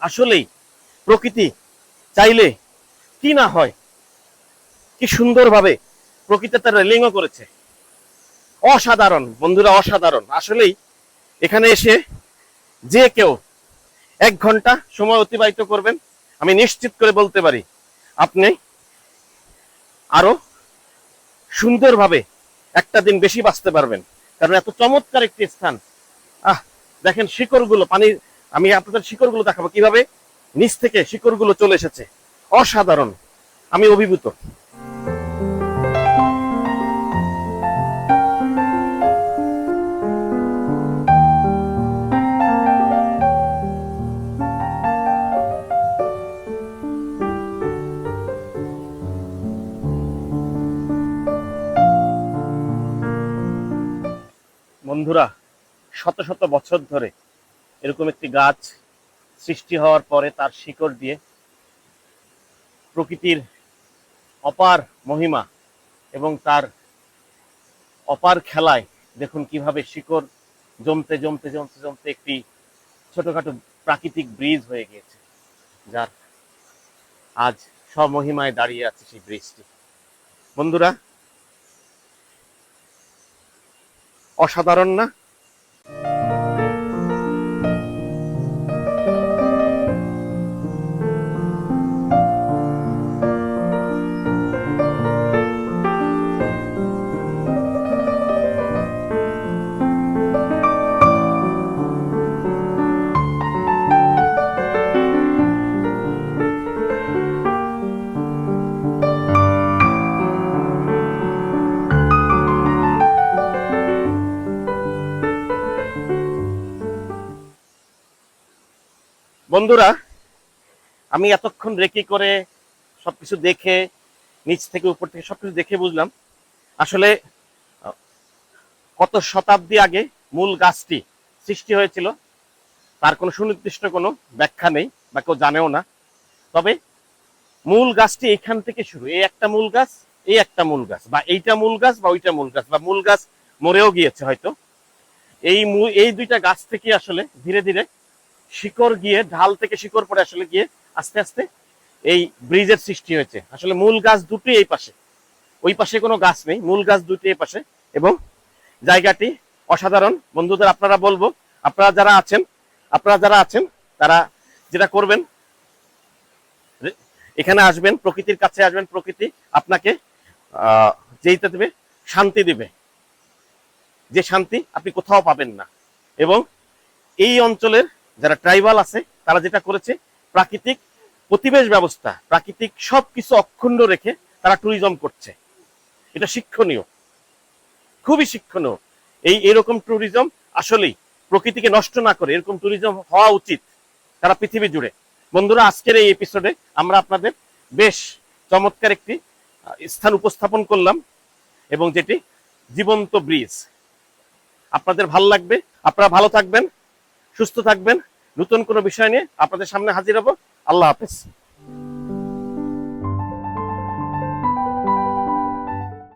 আসলেই প্রকৃতি চাইলে কি না হয়, কি সুন্দরভাবে প্রকৃতি তার রেলিংও করেছে। অসাধারণ বন্ধুরা, অসাধারণ। আসলেই এখানে এসে যে কেউ 1 ঘন্টা সময় অতিবাহিত করবেন, আমি নিশ্চিত করে বলতে পারি আপনি আরো সুন্দরভাবে একটা দিন বেশি বাঁচতে পারবেন। কারণ এত চমৎকার একটি স্থান। দেখেন শিকড়গুলো, পানি, আমি আপনাদের শিকড়গুলো দেখাবো কিভাবে নিচ থেকে শিকড়গুলো চলে এসেছে। অসাধারণ, আমি অভিভূত। বন্ধুরা, শত শত বছর ধরে এরকম একটি গাছ সৃষ্টি হওয়ার পরে তার শিকড় দিয়ে প্রকৃতির অপার মহিমা এবং তার অপার খেলায় দেখুন কিভাবে শিকড় জমতে জমতে জমতে জমতে একটি ছোটখাটো প্রাকৃতিক ব্রিজ হয়ে গিয়েছে, যার আজ স্বমহিমায় দাঁড়িয়ে আছে সেই ব্রিজটি। বন্ধুরা, অসাধারণ না? বন্ধুরা, আমি এতক্ষণ রেকি করে সবকিছু দেখে, নিচ থেকে উপর থেকে সবকিছু দেখে বুঝলাম আসলে কত শতাব্দী আগে মূল গাছটি সৃষ্টি হয়েছিল তার কোনো সুনির্দিষ্ট কোনো ব্যাখ্যা নেই বা কেউ জানেও না। তবে মূল গাছটি এখান থেকে শুরু, এই একটা মূল গাছ, এই একটা মূল গাছ, বা এইটা মূল গাছ বা ওইটা মূল গাছ, বা মূল গাছ মরেও গিয়েছে হয়তো। এই দুইটা গাছ থেকে আসলে ধীরে ধীরে শিকড় গিয়ে, ঢাল থেকে শিকড় পড়ে আসলে গিয়ে আস্তে আস্তে এই ব্রিজের সৃষ্টি হয়েছে। আসলে মূল গাছ দুটি এই পাশে, ওই পাশে কোনো গাছ নেই, মূল গাছ দুটি এই পাশে। এবং জায়গাটি অসাধারণ। বন্ধুদের আপনারা বলবো, আপনারা যারা আছেন তারা যেটা করবেন, এখানে আসবেন, প্রকৃতির কাছে আসবেন। প্রকৃতি আপনাকে যেইটা দেবে, শান্তি দিবে, যে শান্তি আপনি কোথাও পাবেন না। এবং এই অঞ্চলের যারা ট্রাইবাল আছে তারা যেটা করেছে, প্রাকৃতিক পরিবেশ ব্যবস্থা, প্রাকৃতিক সবকিছু অক্ষুণ্ণ রেখে তারা ট্যুরিজম করছে। এটা শিক্ষণীয়, খুবই শিক্ষণীয়। এরকম ট্যুরিজম আসলেই প্রকৃতিকে নষ্ট না করে এরকম ট্যুরিজম হওয়া উচিত সারা পৃথিবী জুড়ে। বন্ধুরা, আজকের এই এপিসোডে আমরা আপনাদের বেশ চমৎকার একটি স্থান উপস্থাপন করলাম, এবং যেটি জীবন্ত ব্রিজ। আপনাদের ভালো লাগবে, আপনারা ভালো থাকবেন, সুস্থ থাকবেন। নতুন কোনো বিষয় নিয়ে আপনাদের সামনে হাজির হব। আল্লাহ হাফেজ।